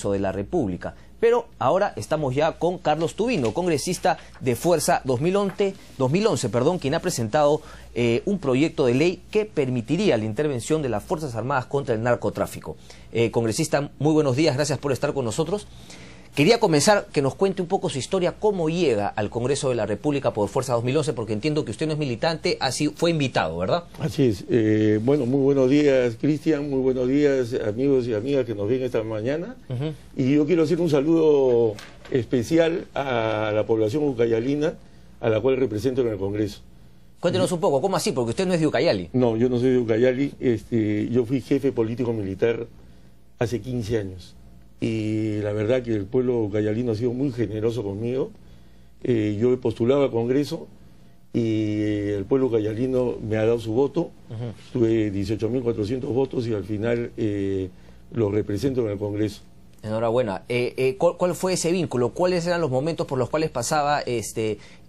de la República. Pero ahora estamos ya con Carlos Tubino, congresista de Fuerza 2011, quien ha presentado un proyecto de ley que permitiría la intervención de las Fuerzas Armadas contra el narcotráfico. Congresista, muy buenos días, gracias por estar con nosotros. Quería comenzar que nos cuente un poco su historia, cómo llega al Congreso de la República por Fuerza 2011, porque entiendo que usted no es militante, así fue invitado, ¿verdad? Así es. Bueno, muy buenos días, Cristian, muy buenos días, amigos y amigas que nos ven esta mañana. Y yo quiero hacer un saludo especial a la población ucayalina, a la cual represento en el Congreso. Cuéntenos un poco, ¿cómo así? Porque usted no es de Ucayali. No, yo no soy de Ucayali, yo fui jefe político-militar hace 15 años. Y la verdad que el pueblo ucayalino ha sido muy generoso conmigo. Yo he postulado al Congreso y el pueblo ucayalino me ha dado su voto. Tuve 18.400 votos y al final lo represento en el Congreso. Enhorabuena. ¿Cuál fue ese vínculo? ¿Cuáles eran los momentos por los cuales pasaba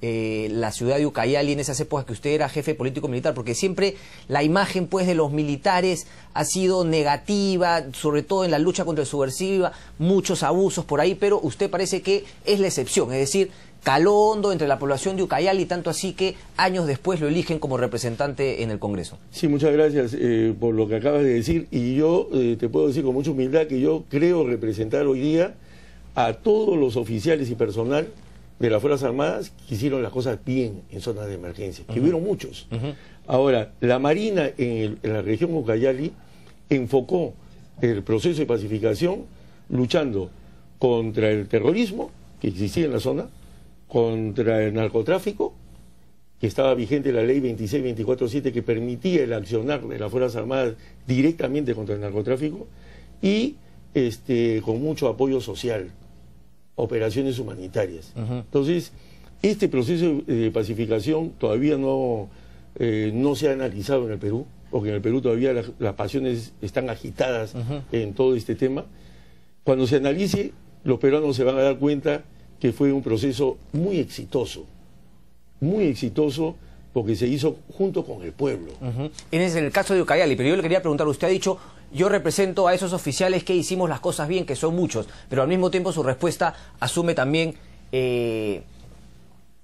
la ciudad de Ucayali en esas épocas que usted era jefe político-militar? Porque siempre la imagen pues de los militares ha sido negativa, sobre todo en la lucha contra el subversiva, muchos abusos por ahí, pero usted parece que es la excepción, es decir, caló hondo entre la población de Ucayali, tanto así que años después lo eligen como representante en el Congreso. Sí, muchas gracias por lo que acabas de decir, y yo te puedo decir con mucha humildad que yo creo representar hoy día a todos los oficiales y personal de las Fuerzas Armadas que hicieron las cosas bien en zonas de emergencia, que hubieron muchos. Ahora, la Marina en la región Ucayali enfocó el proceso de pacificación luchando contra el terrorismo que existía en la zona, contra el narcotráfico, que estaba vigente la ley 26-24-7 que permitía el accionar de las Fuerzas Armadas directamente contra el narcotráfico, y con mucho apoyo social, operaciones humanitarias. Entonces, este proceso de pacificación todavía no se ha analizado en el Perú, porque en el Perú todavía las pasiones están agitadas en todo este tema. Cuando se analice, los peruanos se van a dar cuenta que fue un proceso muy exitoso porque se hizo junto con el pueblo. Ese es el caso de Ucayali, pero yo le quería preguntar, usted ha dicho, yo represento a esos oficiales que hicimos las cosas bien, que son muchos, pero al mismo tiempo su respuesta asume también,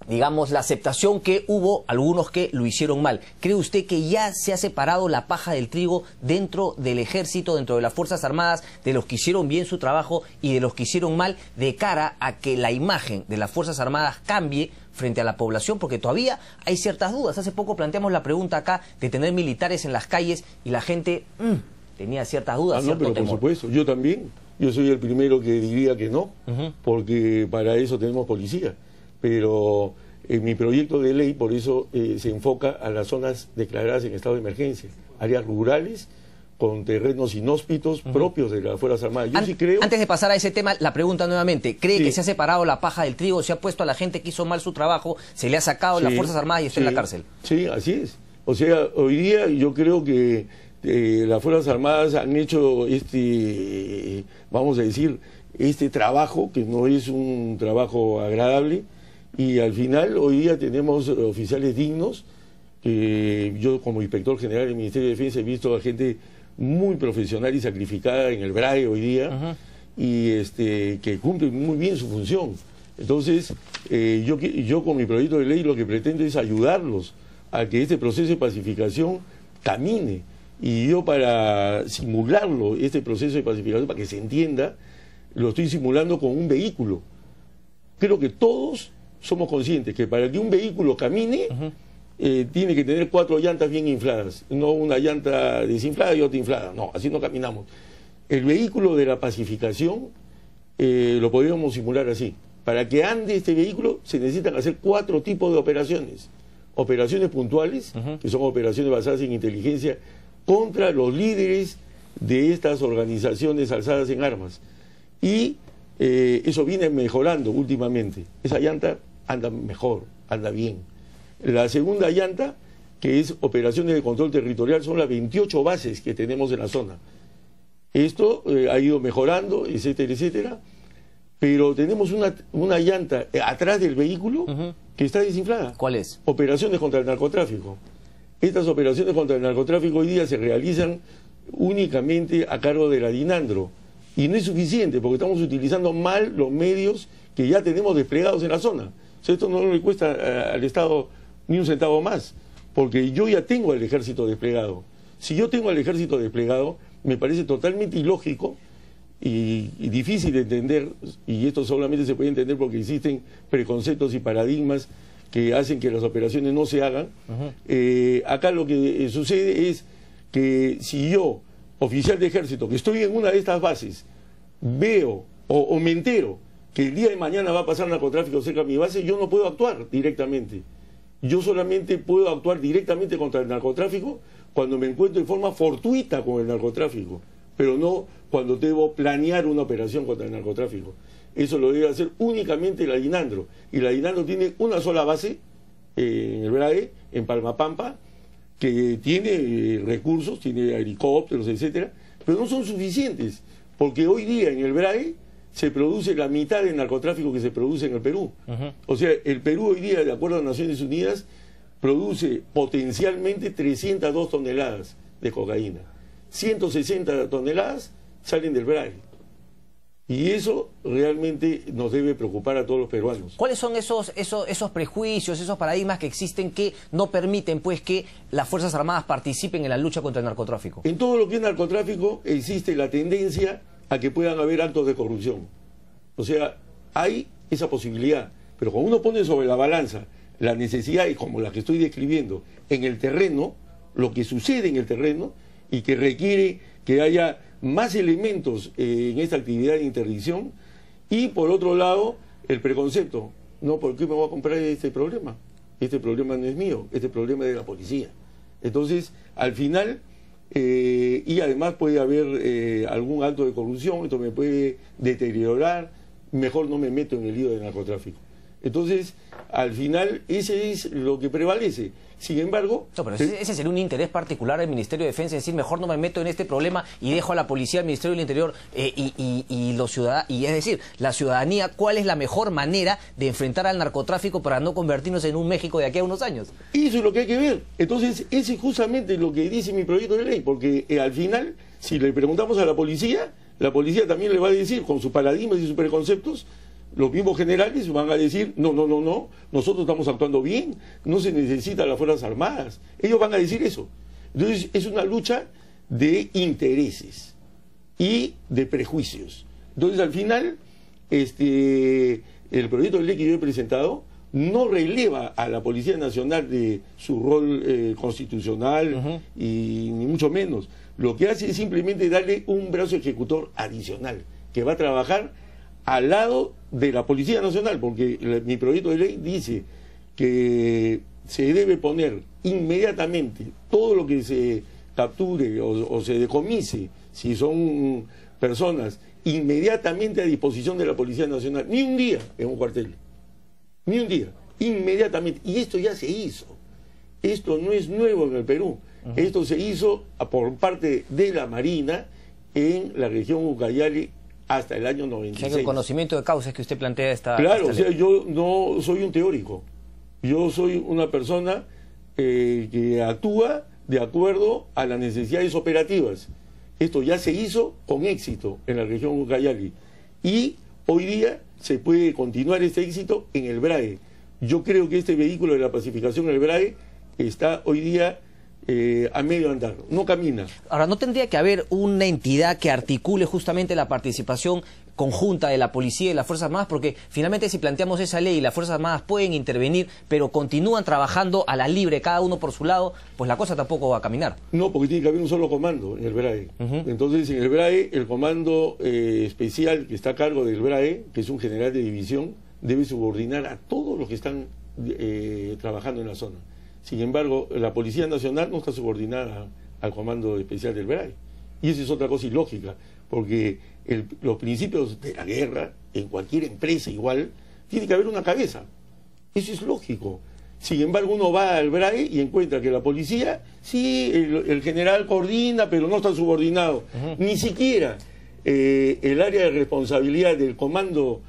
digamos, la aceptación que hubo algunos que lo hicieron mal. ¿Cree usted que ya se ha separado la paja del trigo dentro del ejército, dentro de las Fuerzas Armadas, de los que hicieron bien su trabajo y de los que hicieron mal, de cara a que la imagen de las Fuerzas Armadas cambie frente a la población? Porque todavía hay ciertas dudas. Hace poco planteamos la pregunta acá de tener militares en las calles y la gente tenía ciertas dudas, no, pero temor. Por supuesto, yo también. Yo soy el primero que diría que no, porque para eso tenemos policía. Pero en mi proyecto de ley, por eso se enfoca a las zonas declaradas en estado de emergencia, áreas rurales con terrenos inhóspitos propios de las Fuerzas Armadas. Yo sí creo... Antes de pasar a ese tema, la pregunta nuevamente, ¿cree que se ha separado la paja del trigo, se ha puesto a la gente que hizo mal su trabajo, se le ha sacado las Fuerzas Armadas y está en la cárcel? Sí, así es. O sea, hoy día yo creo que las Fuerzas Armadas han hecho vamos a decir, este trabajo, que no es un trabajo agradable, y al final hoy día tenemos oficiales dignos. Yo como inspector general del Ministerio de Defensa he visto a gente muy profesional y sacrificada en el BRAE hoy día, y que cumple muy bien su función. Entonces yo con mi proyecto de ley lo que pretendo es ayudarlos a que este proceso de pacificación camine, y yo para simularlo, este proceso de pacificación, para que se entienda, lo estoy simulando con un vehículo. Creo que todos somos conscientes que para que un vehículo camine tiene que tener 4 llantas bien infladas, no una llanta desinflada y otra inflada. No, así no caminamos. El vehículo de la pacificación lo podríamos simular así. Para que ande este vehículo se necesitan hacer 4 tipos de operaciones. Operaciones puntuales, que son operaciones basadas en inteligencia contra los líderes de estas organizaciones alzadas en armas. Y eso viene mejorando últimamente. Esa llanta anda mejor, anda bien. La segunda llanta, que es operaciones de control territorial, son las 28 bases que tenemos en la zona. Esto ha ido mejorando, etcétera, etcétera, pero tenemos una llanta atrás del vehículo que está desinflada. ¿Cuál es? Operaciones contra el narcotráfico. Estas operaciones contra el narcotráfico hoy día se realizan únicamente a cargo de la DINANDRO, Y no es suficiente, porque estamos utilizando mal los medios que ya tenemos desplegados en la zona. O sea, esto no le cuesta al Estado ni un centavo más, porque yo ya tengo al ejército desplegado. Si yo tengo al ejército desplegado, me parece totalmente ilógico y difícil de entender, y esto solamente se puede entender porque existen preconceptos y paradigmas que hacen que las operaciones no se hagan. Acá lo que sucede es que si yo, oficial de ejército, que estoy en una de estas bases, veo o me entero que el día de mañana va a pasar narcotráfico cerca de mi base, yo no puedo actuar directamente. Yo solamente puedo actuar directamente contra el narcotráfico cuando me encuentro de forma fortuita con el narcotráfico, pero no cuando debo planear una operación contra el narcotráfico. Eso lo debe hacer únicamente el Aguinandro. Y el Aguinandro tiene una sola base en el BRAE, en Palmapampa, que tiene recursos, tiene helicópteros, etcétera, pero no son suficientes, porque hoy día en el BRAE se produce la mitad del narcotráfico que se produce en el Perú. O sea, el Perú hoy día, de acuerdo a Naciones Unidas, produce potencialmente 302 toneladas de cocaína. 160 toneladas salen del BRAE. Y eso realmente nos debe preocupar a todos los peruanos. ¿Cuáles son esos prejuicios, esos paradigmas que existen que no permiten pues que las Fuerzas Armadas participen en la lucha contra el narcotráfico? En todo lo que es narcotráfico existe la tendencia a que puedan haber actos de corrupción. O sea, hay esa posibilidad. Pero cuando uno pone sobre la balanza la necesidad, como la que estoy describiendo, en el terreno, lo que sucede en el terreno, y que requiere que haya más elementos en esta actividad de interdicción, y por otro lado, el preconcepto. No, ¿por qué me voy a comprar este problema? Este problema no es mío, este problema es de la policía. Entonces, al final, y además puede haber algún acto de corrupción, esto me puede deteriorar, mejor no me meto en el lío del narcotráfico. Entonces, al final, ese es lo que prevalece. Sin embargo... No, pero ese sería un interés particular del Ministerio de Defensa, es decir, mejor no me meto en este problema y dejo a la policía, al Ministerio del Interior y los ciudadanos, y es decir, la ciudadanía, ¿cuál es la mejor manera de enfrentar al narcotráfico para no convertirnos en un México de aquí a unos años? Eso es lo que hay que ver. Entonces, ese es justamente lo que dice mi proyecto de ley, porque al final, si le preguntamos a la policía también le va a decir, con sus paradigmas y sus preconceptos, los mismos generales van a decir, no, nosotros estamos actuando bien, no se necesita las Fuerzas Armadas. Ellos van a decir eso. Entonces, es una lucha de intereses y de prejuicios. Entonces, al final, el proyecto de ley que yo he presentado no releva a la Policía Nacional de su rol constitucional y ni mucho menos. Lo que hace es simplemente darle un brazo ejecutor adicional, que va a trabajar al lado de la Policía Nacional, porque mi proyecto de ley dice que se debe poner inmediatamente todo lo que se capture o se decomise, si son personas, inmediatamente a disposición de la Policía Nacional. Ni un día en un cuartel, ni un día, inmediatamente. Y esto ya se hizo. Esto no es nuevo en el Perú. Esto se hizo por parte de la Marina en la región Ucayali hasta el año 96. O sea, el conocimiento de causa es que usted plantea esta... Claro, o sea, yo no soy un teórico. Yo soy una persona que actúa de acuerdo a las necesidades operativas. Esto ya se hizo con éxito en la región Ucayali. Y hoy día se puede continuar este éxito en el BRAE. Yo creo que este vehículo de la pacificación en el BRAE está hoy día a medio andar, no camina. Ahora, ¿no tendría que haber una entidad que articule justamente la participación conjunta de la policía y las Fuerzas Armadas? Porque finalmente, si planteamos esa ley y las Fuerzas Armadas pueden intervenir, pero continúan trabajando a la libre, cada uno por su lado, pues la cosa tampoco va a caminar. No, porque tiene que haber un solo comando en el BRAE. Entonces, en el BRAE, el comando especial que está a cargo del BRAE, que es un general de división, debe subordinar a todos los que están trabajando en la zona. Sin embargo, la Policía Nacional no está subordinada al Comando Especial del BRAE. Y esa es otra cosa ilógica, porque los principios de la guerra, en cualquier empresa igual, tiene que haber una cabeza. Eso es lógico. Sin embargo, uno va al BRAE y encuentra que la policía, sí, el general coordina, pero no está subordinado. Ni siquiera el área de responsabilidad del comando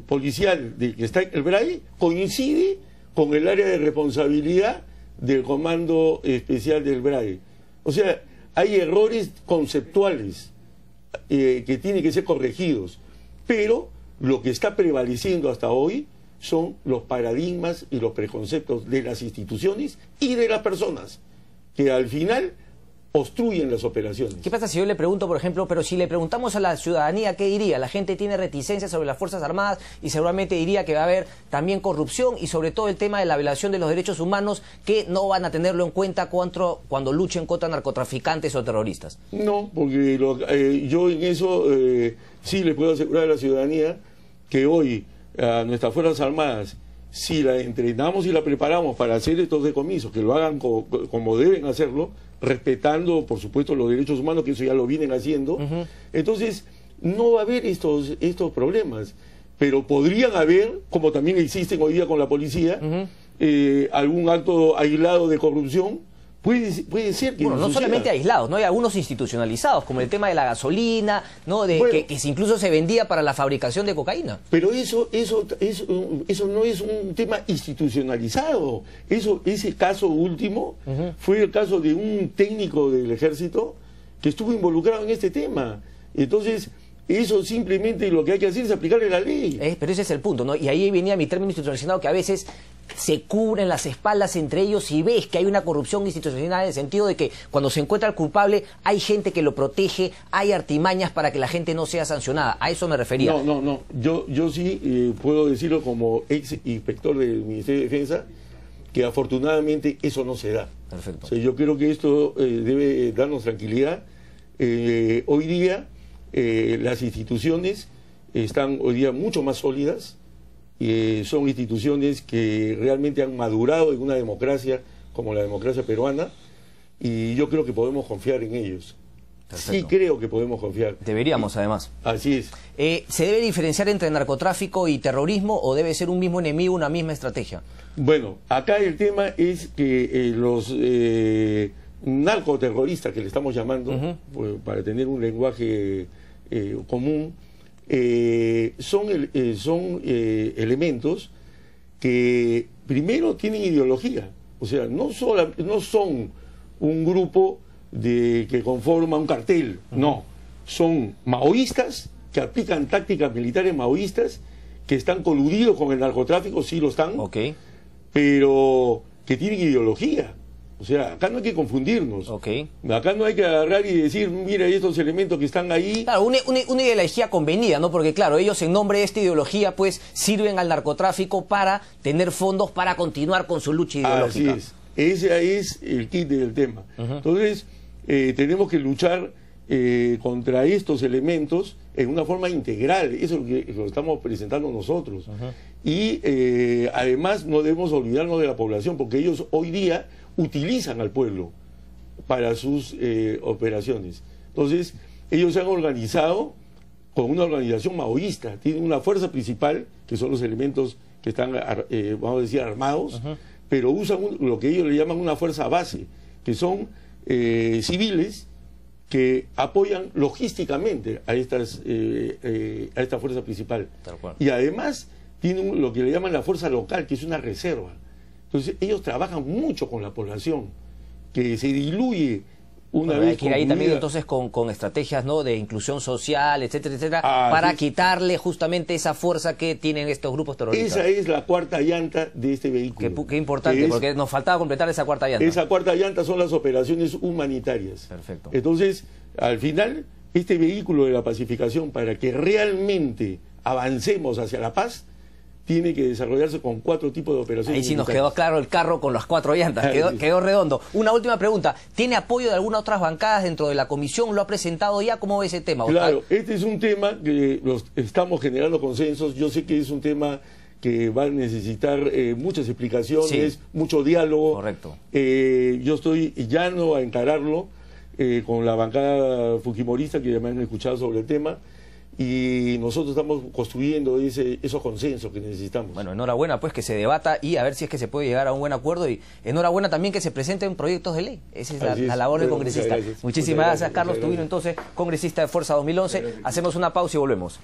policial que está en el BRAE coincide con el área de responsabilidad del Comando Especial del BRAE. O sea, hay errores conceptuales que tienen que ser corregidos, pero lo que está prevaleciendo hasta hoy son los paradigmas y los preconceptos de las instituciones y de las personas, que al final obstruyen las operaciones. ¿Qué pasa si yo le pregunto, por ejemplo, pero si le preguntamos a la ciudadanía, ¿qué diría? La gente tiene reticencias sobre las Fuerzas Armadas y seguramente diría que va a haber también corrupción y sobre todo el tema de la violación de los derechos humanos, que no van a tenerlo en cuenta cuando luchen contra narcotraficantes o terroristas. No, porque yo en eso sí le puedo asegurar a la ciudadanía que hoy a nuestras Fuerzas Armadas, si la entrenamos y la preparamos para hacer estos decomisos, que lo hagan como deben hacerlo, respetando, por supuesto, los derechos humanos, que eso ya lo vienen haciendo, entonces no va a haber estos problemas. Pero podrían haber, como también existen hoy día con la policía, algún acto aislado de corrupción. Puede ser que no solamente aislados, ¿no? Hay algunos institucionalizados, como el tema de la gasolina, ¿no? Que incluso se vendía para la fabricación de cocaína. Pero eso no es un tema institucionalizado. Ese caso último fue el caso de un técnico del ejército que estuvo involucrado en este tema. Entonces, eso simplemente lo que hay que hacer es aplicarle la ley. Pero ese es el punto, ¿no? Y ahí venía mi término institucionalizado, que a veces se cubren las espaldas entre ellos y ves que hay una corrupción institucional en el sentido de que cuando se encuentra el culpable hay gente que lo protege, hay artimañas para que la gente no sea sancionada. A eso me refería. No. Yo sí puedo decirlo como ex inspector del Ministerio de Defensa, que afortunadamente eso no se da. Perfecto. O sea, yo creo que esto debe darnos tranquilidad. Hoy día las instituciones están hoy día mucho más sólidas. Son instituciones que realmente han madurado en una democracia como la democracia peruana, y yo creo que podemos confiar en ellos. Perfecto. Sí creo que podemos confiar. Deberíamos, además. Así es. ¿Se debe diferenciar entre narcotráfico y terrorismo o debe ser un mismo enemigo, una misma estrategia? Bueno, acá el tema es que los narcoterroristas, que le estamos llamando, pues, para tener un lenguaje común, son elementos que primero tienen ideología, o sea, no son un grupo que conforma un cartel, no, son maoístas que aplican tácticas militares maoístas, que están coludidos con el narcotráfico, sí lo están, pero que tienen ideología. O sea, acá no hay que confundirnos. Acá no hay que agarrar y decir, mira, estos elementos que están ahí. Claro, una ideología convenida, ¿no? Porque, claro, ellos en nombre de esta ideología, pues, sirven al narcotráfico para tener fondos para continuar con su lucha ideológica. Así es. Ese es el kit del tema. Entonces, tenemos que luchar contra estos elementos en una forma integral. Eso es lo que estamos presentando nosotros. Y además no debemos olvidarnos de la población, porque ellos hoy día utilizan al pueblo para sus operaciones. Entonces, ellos se han organizado con una organización maoísta, tienen una fuerza principal, que son los elementos que están, vamos a decir, armados, pero usan lo que ellos le llaman una fuerza base, que son civiles que apoyan logísticamente a esta fuerza principal. Y además tienen lo que le llaman la fuerza local, que es una reserva. Entonces ellos trabajan mucho con la población, que se diluye una vez. Hay que ir ahí también entonces con estrategias, ¿no?, de inclusión social, etcétera, etcétera, para quitarle justamente esa fuerza que tienen estos grupos terroristas. Esa es la cuarta llanta de este vehículo. Qué importante, porque nos faltaba completar esa cuarta llanta. Esa cuarta llanta son las operaciones humanitarias. Perfecto. Entonces, al final, este vehículo de la pacificación, para que realmente avancemos hacia la paz, tiene que desarrollarse con 4 tipos de operaciones. Ahí sí nos quedó claro el carro con las 4 llantas, quedó redondo. Una última pregunta, ¿tiene apoyo de algunas otras bancadas dentro de la comisión? ¿Lo ha presentado ya? ¿Cómo ve ese tema? Claro, este es un tema que estamos generando consensos. Yo sé que es un tema que va a necesitar muchas explicaciones, mucho diálogo. Correcto. Yo estoy llano a encararlo con la bancada fujimorista, que ya me han escuchado sobre el tema. Y nosotros estamos construyendo esos consensos que necesitamos. Bueno, enhorabuena pues que se debata y a ver si es que se puede llegar a un buen acuerdo, y enhorabuena también que se presenten proyectos de ley. Esa es la labor del congresista. Muchísimas gracias, Carlos Tubino, entonces, congresista de Fuerza 2011. Hacemos una pausa y volvemos.